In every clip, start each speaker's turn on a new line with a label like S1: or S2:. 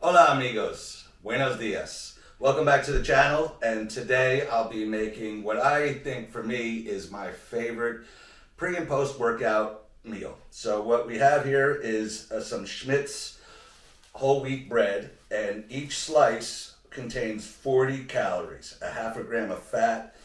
S1: Hola amigos, buenos dias. Welcome back to the channel, and today I'll be making what I think for me is my favorite pre and post workout meal. So what we have here is some Schmidt's whole wheat bread, and each slice contains 40 calories, a half a gram of fat,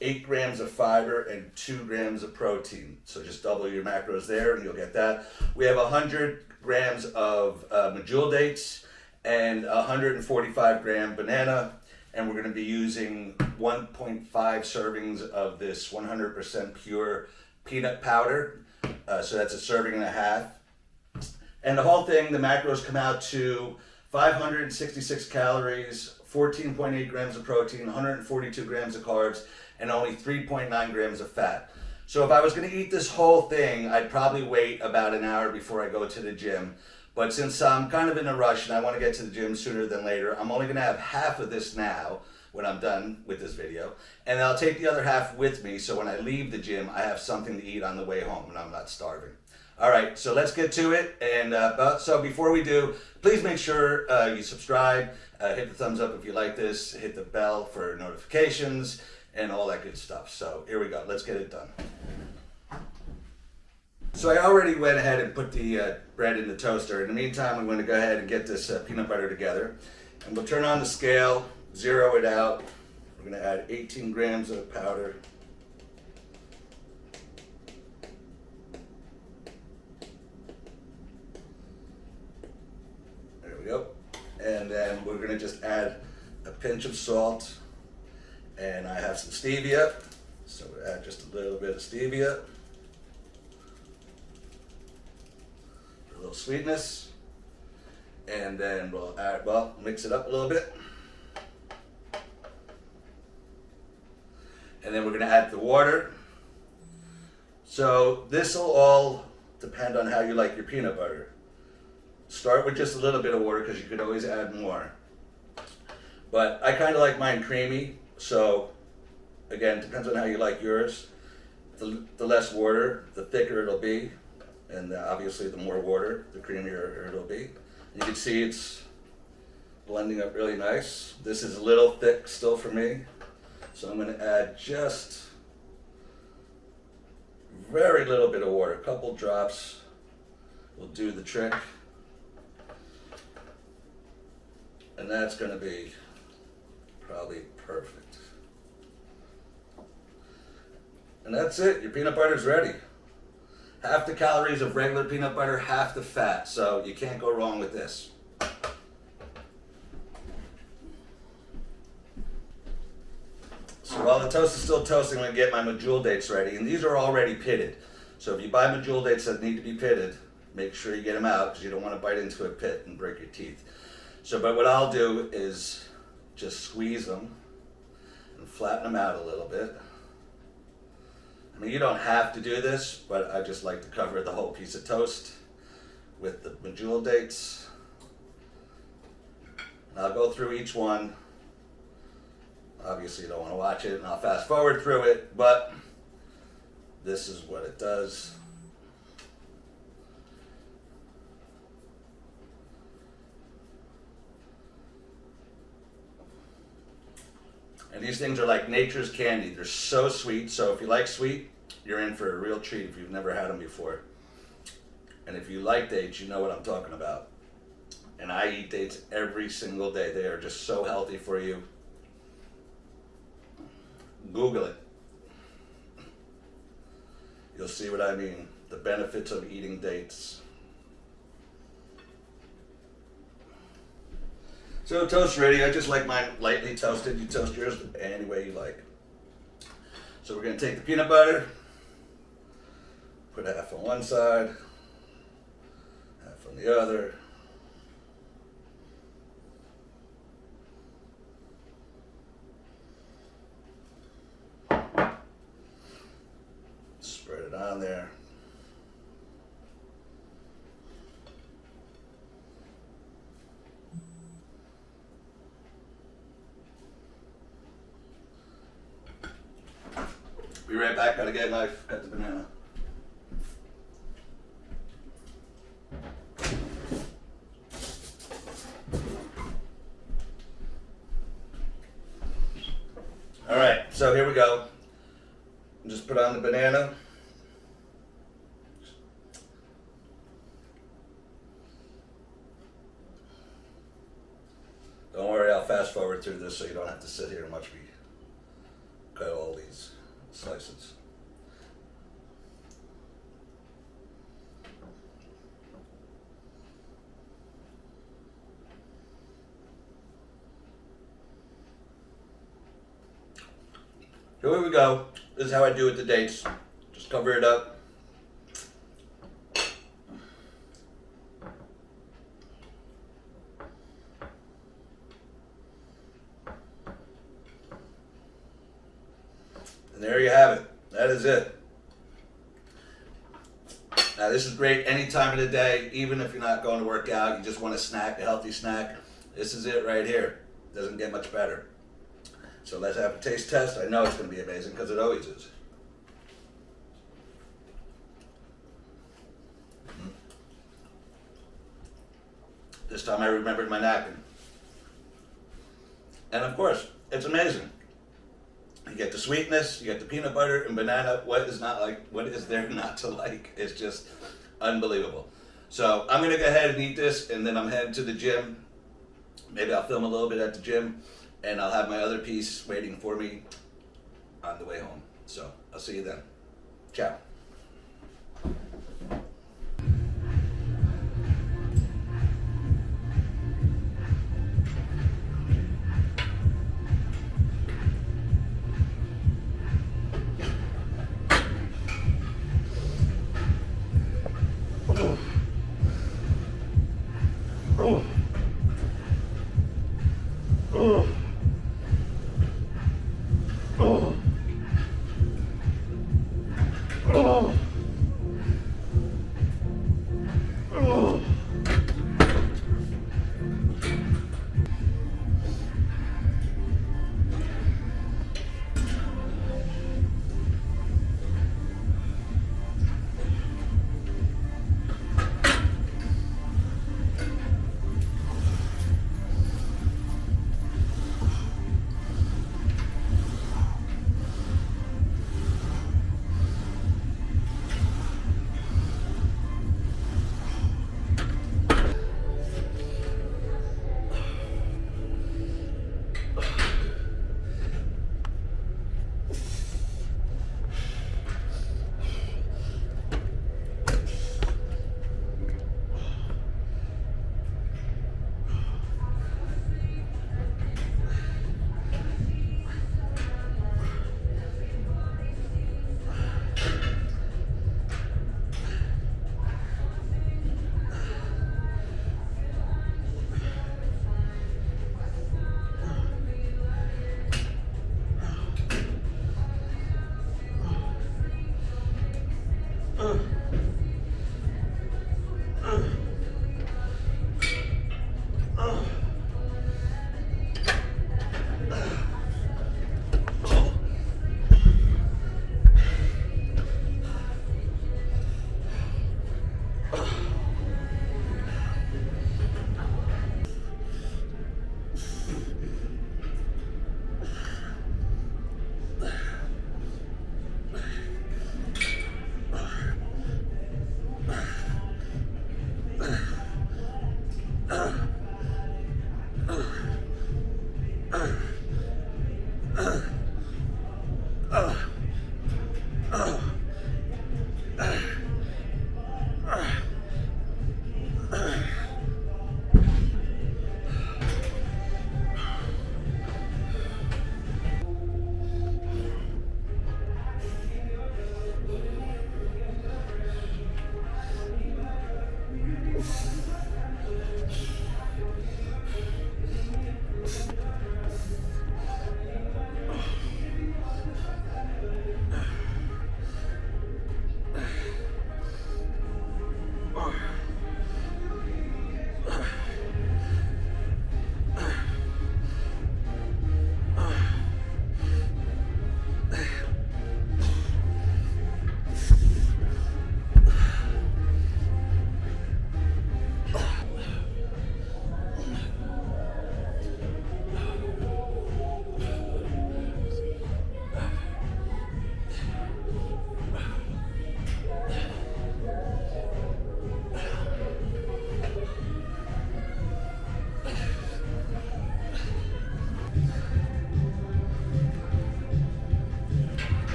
S1: 8 grams of fiber, and 2 grams of protein. So just double your macros there and you'll get that. We have 100 grams of Medjool dates and 145 gram banana, and we're going to be using 1.5 servings of this 100% pure peanut powder. So that's a serving and a half. And the whole thing, the macros come out to 566 calories, 14.8 grams of protein, 142 grams of carbs, and only 3.9 grams of fat. So if I was going to eat this whole thing, I'd probably wait about an hour before I go to the gym. But since I'm kind of in a rush and I want to get to the gym sooner than later, I'm only going to have half of this now when I'm done with this video. And I'll take the other half with me, so when I leave the gym, I have something to eat on the way home and I'm not starving. All right, so let's get to it. And so before we do, please make sure you subscribe, hit the thumbs up if you like this, hit the bell for notifications, and all that good stuff. So here we go, let's get it done. So I already went ahead and put the bread in the toaster. In the meantime, I'm going to go ahead and get this peanut butter together. And we'll turn on the scale, zero it out. We're going to add 18 grams of powder. There we go. And then we're going to just add a pinch of salt. And I have some stevia. So we'll add just a little bit of stevia. A little sweetness, and then we'll add, mix it up a little bit, and then we're going to add the water. So this will all depend on how you like your peanut butter. Start with just a little bit of water because you could always add more, but I kind of like mine creamy, so again, depends on how you like yours. The less water, the thicker it'll be. And obviously the more water, the creamier it'll be. You can see it's blending up really nice. This is a little thick still for me. So I'm going to add just very little bit of water. A couple drops will do the trick. And that's going to be probably perfect. And that's it. Your peanut butter's ready. Half the calories of regular peanut butter, half the fat, so you can't go wrong with this. So while the toast is still toasting, I'm going to get my Medjool dates ready, and these are already pitted. So if you buy Medjool dates that need to be pitted, make sure you get them out because you don't want to bite into a pit and break your teeth. So, but what I'll do is just squeeze them and flatten them out a little bit. I mean, you don't have to do this, but I just like to cover the whole piece of toast with the Medjool dates. And I'll go through each one. Obviously, you don't want to watch it, and I'll fast forward through it, but this is what it does. And these things are like nature's candy. They're so sweet. So if you like sweet, you're in for a real treat if you've never had them before. And if you like dates, you know what I'm talking about. And I eat dates every single day. They are just so healthy for you. Google it. You'll see what I mean. The benefits of eating dates. So toast's ready. I just like mine lightly toasted. You toast yours any way you like. So we're going to take the peanut butter, put half on one side, half on the other. Spread it on there. Be right back, gotta get a knife, cut the banana. So here we go. Just put on the banana. Don't worry, I'll fast forward through this so you don't have to sit here and watch me cut all these slices. So here we go. This is how I do it with the dates. Just cover it up. And there you have it. That is it. Now this is great any time of the day, even if you're not going to work out, you just want a snack, a healthy snack. This is it right here. Doesn't get much better. So let's have a taste test. I know it's going to be amazing because it always is. This time I remembered my napkin. And of course, it's amazing. You get the sweetness, you get the peanut butter and banana. What is there not to like? It's just unbelievable. So I'm gonna go ahead and eat this, and then I'm heading to the gym. Maybe I'll film a little bit at the gym, and I'll have my other piece waiting for me on the way home. So I'll see you then. Ciao.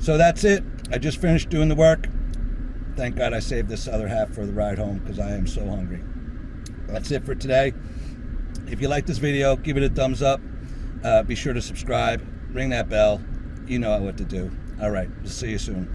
S1: So that's it. I just finished doing the work. Thank God I saved this other half for the ride home because I am so hungry. That's it for today. If you like this video, give it a thumbs up. Be sure to subscribe, ring that bell. You know what to do. All right, we'll see you soon.